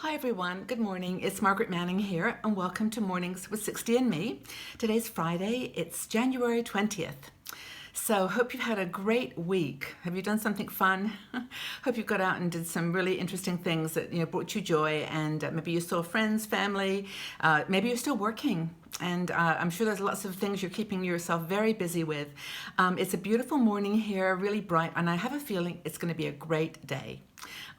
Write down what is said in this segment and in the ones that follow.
Hi everyone, good morning. It's Margaret Manning here and welcome to Mornings with 60 and Me. Today's Friday, it's January 20th. So hope you've had a great week. Have you done something fun? Hope you got out and did some really interesting things that brought you joy, and maybe you saw friends, family, maybe you're still working. And I'm sure there's lots of things you're keeping yourself very busy with. It's a beautiful morning here, really bright, and I have a feeling it's going to be a great day.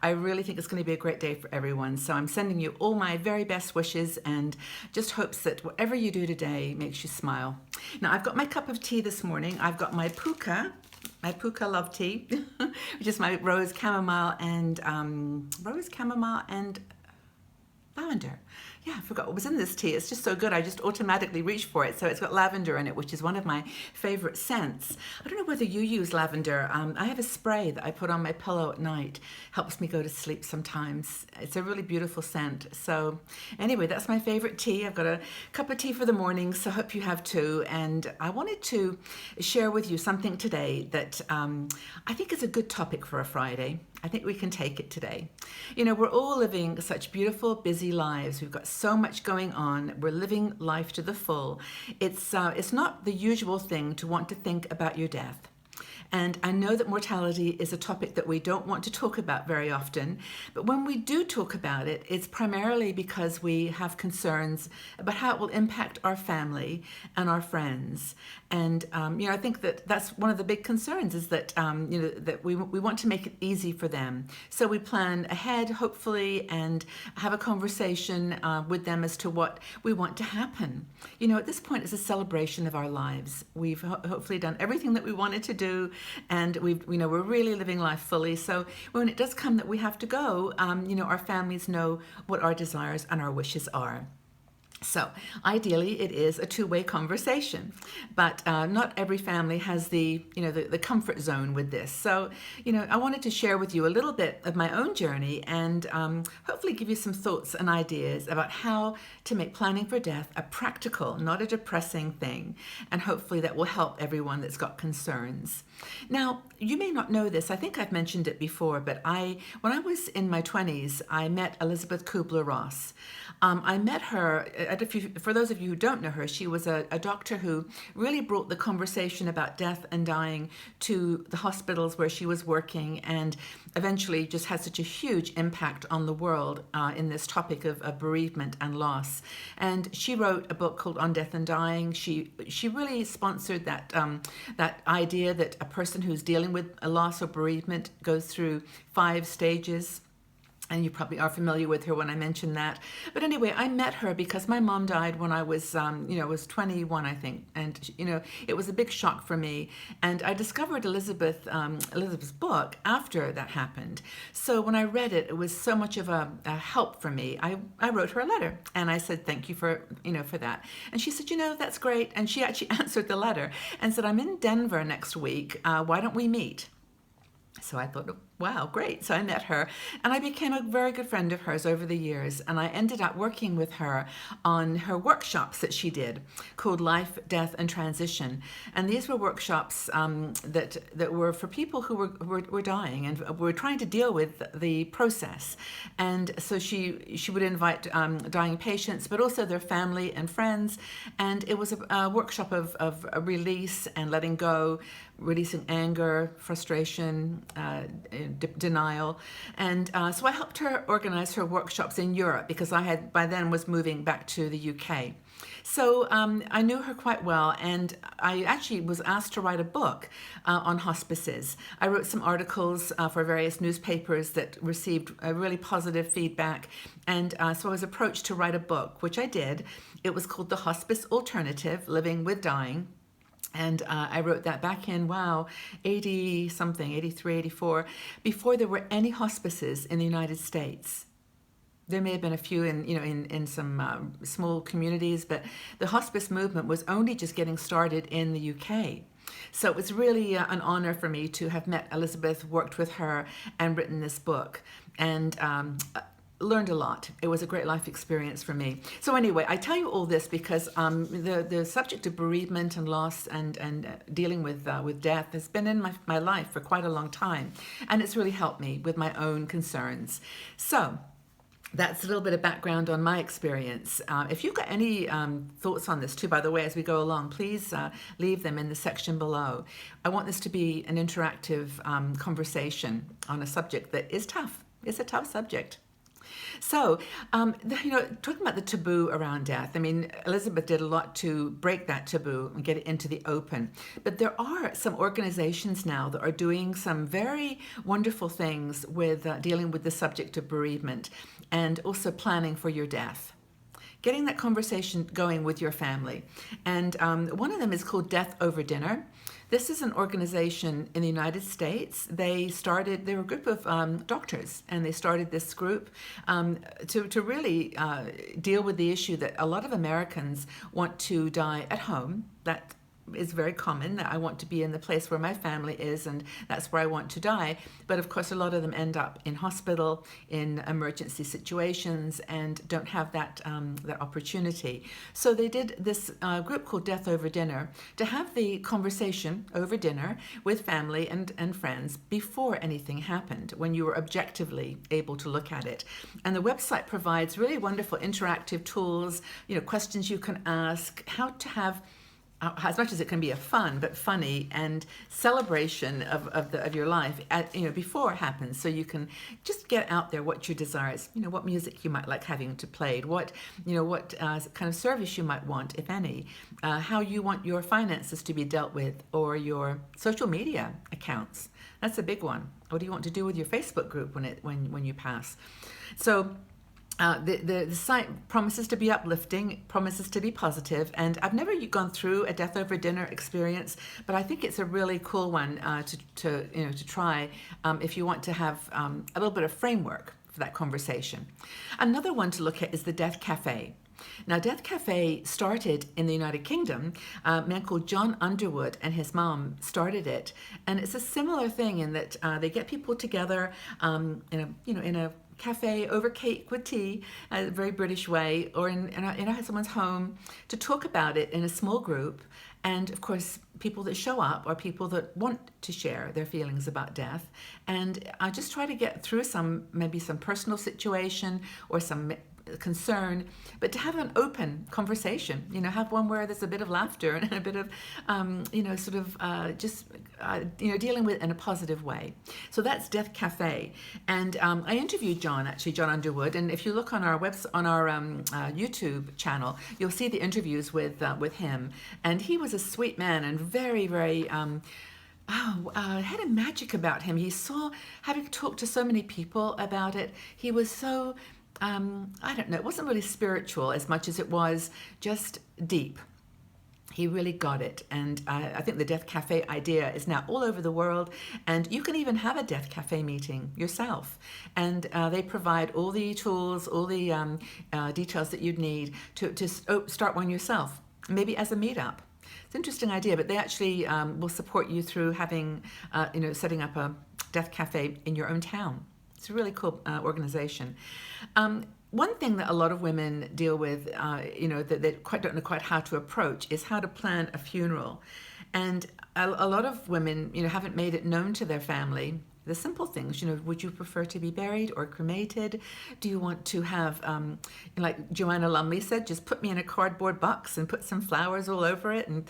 I really think it's going to be a great day for everyone. So I'm sending you all my very best wishes and just hopes that whatever you do today makes you smile. Now I've got my cup of tea this morning. I've got my Puka love tea, which is my rose chamomile and lavender. Yeah, I forgot what was in this tea. It's just so good. I just automatically reach for it. So it's got lavender in it, which is one of my favorite scents. I don't know whether you use lavender. I have a spray that I put on my pillow at night. Helps me go to sleep sometimes. It's a really beautiful scent. So anyway, that's my favorite tea. I've got a cup of tea for the morning, so I hope you have too. And I wanted to share with you something today that I think is a good topic for a Friday. I think we can take it today. We're all living such beautiful, busy lives. We've got so much going on. We're living life to the full. It's not the usual thing to want to think about your death. And I know that mortality is a topic that we don't want to talk about very often, but when we do talk about it, it's primarily because we have concerns about how it will impact our family and our friends. And I think that that's one of the big concerns is that that we want to make it easy for them. So we plan ahead, hopefully, and have a conversation with them as to what we want to happen. At this point, it's a celebration of our lives. We've hopefully done everything that we wanted to do, and we're really living life fully. So when it does come that we have to go, our families know what our desires and our wishes are. So ideally it is a two-way conversation, but not every family has the comfort zone with this. So I wanted to share with you a little bit of my own journey and hopefully give you some thoughts and ideas about how to make planning for death a practical, not a depressing thing, and hopefully that will help everyone that's got concerns. Now, you may not know this. I think I've mentioned it before, but when I was in my 20s, I met Elizabeth Kubler-Ross. I met her, for those of you who don't know her, she was a doctor who really brought the conversation about death and dying to the hospitals where she was working, and eventually just had such a huge impact on the world in this topic of bereavement and loss. And she wrote a book called On Death and Dying. She really sponsored that idea that a person who's dealing with a loss or bereavement goes through 5 stages. And you probably are familiar with her when I mention that. But anyway, I met her because my mom died when I was, was 21, I think. And, it was a big shock for me. And I discovered Elizabeth's book after that happened. So when I read it, it was so much of a help for me. I wrote her a letter and I said, thank you for that. And she said, that's great. And she actually answered the letter and said, I'm in Denver next week. Why don't we meet? So I thought, wow, great. So I met her and I became a very good friend of hers over the years. And I ended up working with her on her workshops that she did called Life, Death, and Transition. And these were workshops that were for people who were dying and were trying to deal with the process. And so she would invite dying patients, but also their family and friends. And it was a workshop of release and letting go, releasing anger, frustration, denial. And so I helped her organize her workshops in Europe because I had by then was moving back to the UK. So I knew her quite well, and I actually was asked to write a book on hospices. I wrote some articles for various newspapers that received really positive feedback, and so I was approached to write a book, which I did. It was called The Hospice Alternative, Living with Dying. And I wrote that back in, 80-something, 83, 84, before there were any hospices in the United States. There may have been a few in some small communities, but the hospice movement was only just getting started in the UK. So it was really an honor for me to have met Elizabeth, worked with her, and written this book. And learned a lot. It was a great life experience for me. So anyway, I tell you all this because the subject of bereavement and loss and dealing with death has been in my life for quite a long time, and it's really helped me with my own concerns. So that's a little bit of background on my experience. If you've got any thoughts on this too, by the way, as we go along, please leave them in the section below. I want this to be an interactive conversation on a subject that is tough. It's a tough subject. So, talking about the taboo around death, I mean, Elizabeth did a lot to break that taboo and get it into the open. But there are some organizations now that are doing some very wonderful things with dealing with the subject of bereavement and also planning for your death. Getting that conversation going with your family. And one of them is called Death Over Dinner. This is an organization in the United States. They were a group of doctors, and they started this group to really deal with the issue that a lot of Americans want to die at home. That is very common, that I want to be in the place where my family is, and that's where I want to die. But of course, a lot of them end up in hospital, in emergency situations, and don't have that opportunity. So they did this group called Death Over Dinner to have the conversation over dinner with family and friends before anything happened, when you were objectively able to look at it. And the website provides really wonderful interactive tools, questions you can ask, how to have as much as it can be a fun but funny and celebration of your life before it happens, so you can just get out there what your desires, what music you might like having to played, what kind of service you might want, if any, how you want your finances to be dealt with, or your social media accounts. That's a big one. What do you want to do with your Facebook group when you pass? So the site promises to be uplifting, promises to be positive, and I've never gone through a Death Over Dinner experience, but I think it's a really cool one to try if you want to have a little bit of framework for that conversation. Another one to look at is the Death Cafe. Now, Death Cafe started in the United Kingdom. A man called John Underwood and his mom started it, and it's a similar thing in that they get people together in a cafe over cake with tea, a very British way, or in someone's home, to talk about it in a small group. And of course, people that show up are people that want to share their feelings about death. And I just try to get through maybe some personal situation or some concern, but to have an open conversation, have one where there's a bit of laughter and a bit of, dealing with it in a positive way. So that's Death Cafe. And I interviewed John Underwood. And if you look on our YouTube channel, you'll see the interviews with him. And he was a sweet man and very, very, had a magic about him. Having talked to so many people about it, he was so, I don't know, it wasn't really spiritual as much as it was just deep. He really got it. And I think the Death Cafe idea is now all over the world. And you can even have a Death Cafe meeting yourself. And they provide all the tools, all the details that you'd need to start one yourself, maybe as a meetup. It's an interesting idea, but they actually will support you through having, setting up a Death Cafe in your own town. It's a really cool organization. One thing that a lot of women deal with, that they don't know quite how to approach, is how to plan a funeral. And a lot of women, haven't made it known to their family the simple things. Would you prefer to be buried or cremated? Do you want to have, like Joanna Lumley said, just put me in a cardboard box and put some flowers all over it, and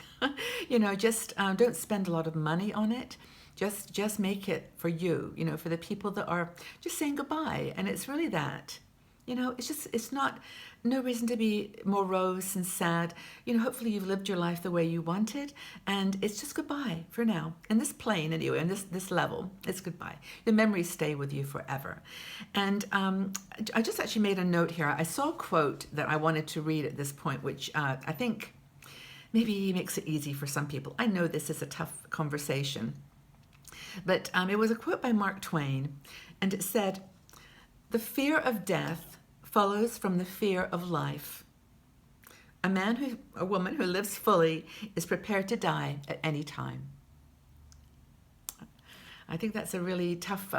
just don't spend a lot of money on it. Just make it for you, for the people that are just saying goodbye. And it's really that. It's not, no reason to be morose and sad. Hopefully you've lived your life the way you wanted, and it's just goodbye for now. In this plane anyway, in this level, it's goodbye. The memories stay with you forever. And I just actually made a note here. I saw a quote that I wanted to read at this point, which I think maybe makes it easy for some people. I know this is a tough conversation, but it was a quote by Mark Twain, and it said, "The fear of death follows from the fear of life. A woman who lives fully is prepared to die at any time." I think that's a really tough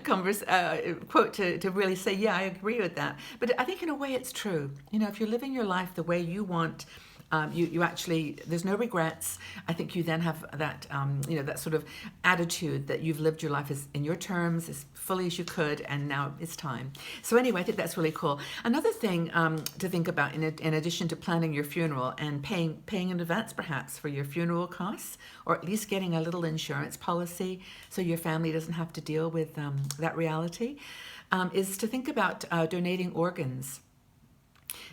quote to really say, yeah, I agree with that. But I think in a way it's true. If you're living your life the way you want, You actually, there's no regrets. I think you then have that, that sort of attitude that you've lived your life in your terms as fully as you could, and now it's time. So anyway, I think that's really cool. Another thing to think about in addition to planning your funeral and paying in advance perhaps for your funeral costs, or at least getting a little insurance policy so your family doesn't have to deal with that reality, is to think about donating organs.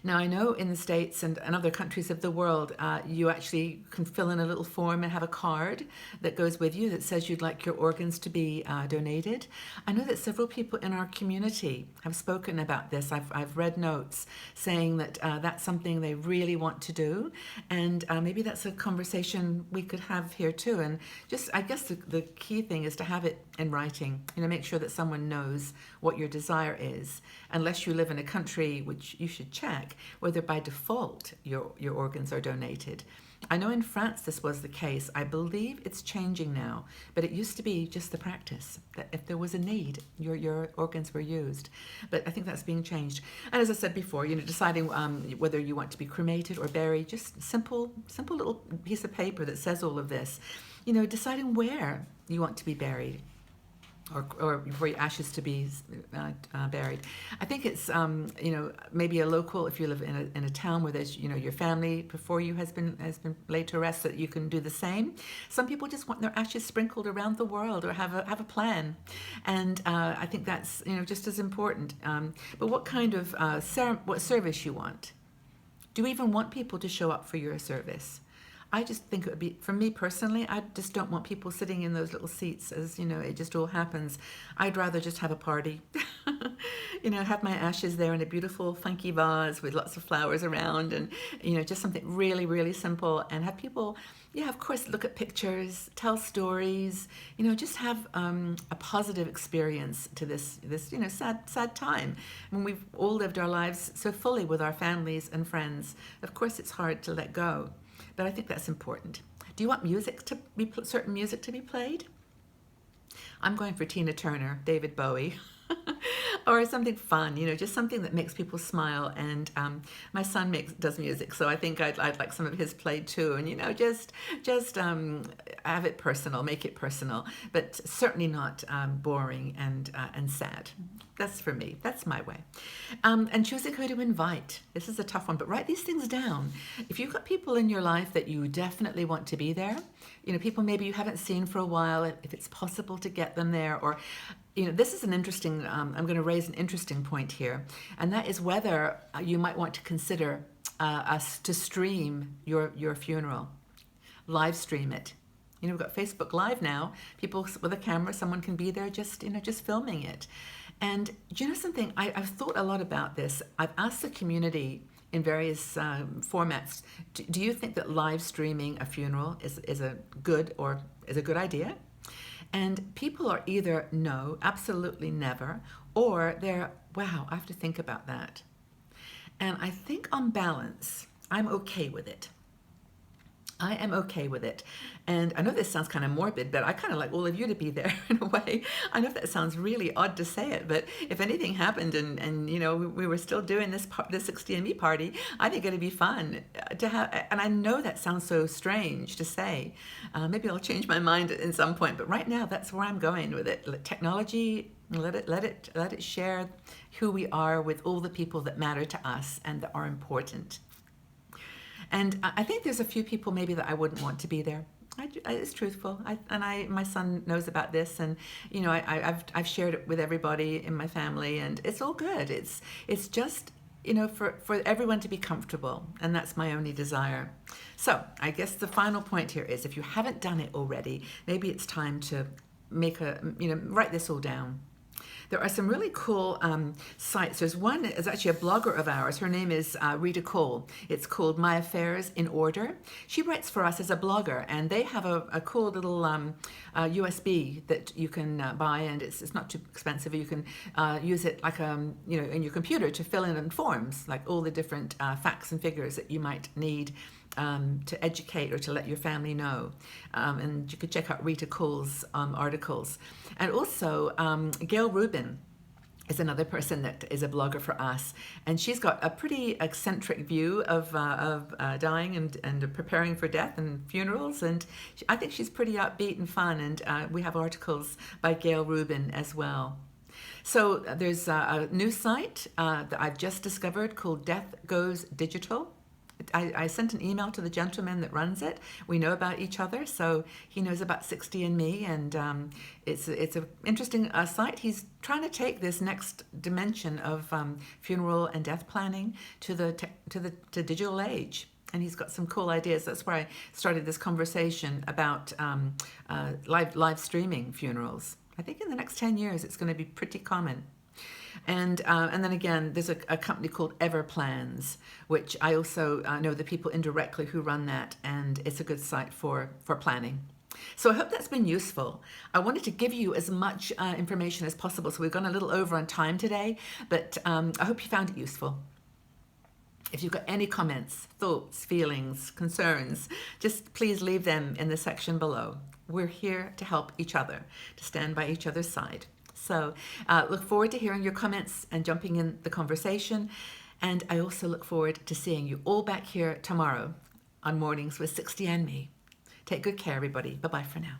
Now, I know in the States and other countries of the world, you actually can fill in a little form and have a card that goes with you that says you'd like your organs to be donated. I know that several people in our community have spoken about this. I've read notes saying that that's something they really want to do, and maybe that's a conversation we could have here too. And just, I guess the key thing is to have it in writing, make sure that someone knows what your desire is, unless you live in a country, which you should check, whether by default your organs are donated. I know in France this was the case. I believe it's changing now, but it used to be just the practice that if there was a need, your organs were used. But I think that's being changed. And as I said before, deciding whether you want to be cremated or buried, just simple little piece of paper that says all of this. Deciding where you want to be buried, or for your ashes to be buried. I think it's maybe a local, if you live in a town where there's your family before you has been laid to rest, so that you can do the same. Some people just want their ashes sprinkled around the world, or have a plan, and I think that's just as important. But what kind of what service you want? Do you even want people to show up for your service? I just think it would be, for me personally, I just don't want people sitting in those little seats as, it just all happens. I'd rather just have a party, have my ashes there in a beautiful funky vase with lots of flowers around, and, just something really, really simple, and have people, of course, look at pictures, tell stories, just have a positive experience to this sad time when we've all lived our lives so fully with our families and friends. Of course, it's hard to let go. But I think that's important. Do you want certain music to be played? I'm going for Tina Turner, David Bowie, or something fun, just something that makes people smile. And my son does music, so I think I'd like some of his played too. And just have it personal, make it personal, but certainly not boring and sad. That's for me. That's my way. And choosing who to invite. This is a tough one, but write these things down. If you've got people in your life that you definitely want to be there, people maybe you haven't seen for a while, if it's possible to get them there, or, this is an interesting, I'm going to raise an interesting point here, and that is whether you might want to consider us to stream your funeral, live stream it. We've got Facebook Live now. People with a camera, someone can be there just filming it. And do you know something? I've thought a lot about this. I've asked the community in various formats, do you think that live streaming a funeral is a good idea? And people are either no, absolutely never, or they're, wow, I have to think about that. And I think on balance, I'm okay with it. I am okay with it. And I know this sounds kind of morbid, but I kind of like all of you to be there in a way. I know that sounds really odd to say it, but if anything happened and we were still doing this 60ME party, I think it'd be fun to have. And I know that sounds so strange to say. Maybe I'll change my mind at some point, but right now that's where I'm going with it. Technology, let it share who we are with all the people that matter to us and that are important. And I think there's a few people maybe that I wouldn't want to be there. It's truthful. My son knows about this, and I've shared it with everybody in my family, and it's all good. It's just for everyone to be comfortable, and that's my only desire. So I guess the final point here is, if you haven't done it already, maybe it's time to write this all down. There are some really cool sites. There's one is actually a blogger of ours. Her name is Rita Cole. It's called My Affairs in Order. She writes for us as a blogger, and they have a cool little USB that you can buy, and it's not too expensive. You can use it like in your computer to fill in forms, like all the different facts and figures that you might need to educate or to let your family know. And you could check out Rita Cole's articles. And also Gail Rubin is another person that is a blogger for us, and she's got a pretty eccentric view of dying and preparing for death and funerals, and I think she's pretty upbeat and fun, and we have articles by Gail Rubin as well. So there's a new site that I've just discovered called Death Goes Digital. I sent an email to the gentleman that runs it. We know about each other, so he knows about 60andMe, and it's an interesting site. He's trying to take this next dimension of funeral and death planning to the digital age. And he's got some cool ideas. That's where I started this conversation about live streaming funerals. I think in the next 10 years it's going to be pretty common. And then again, there's a company called Everplans, which I also know the people indirectly who run that, and it's a good site for planning. So I hope that's been useful. I wanted to give you as much information as possible, so we've gone a little over on time today, but I hope you found it useful. If you've got any comments, thoughts, feelings, concerns, just please leave them in the section below. We're here to help each other, to stand by each other's side. So look forward to hearing your comments and jumping in the conversation. And I also look forward to seeing you all back here tomorrow on Mornings with 60andMe. Take good care, everybody. Bye-bye for now.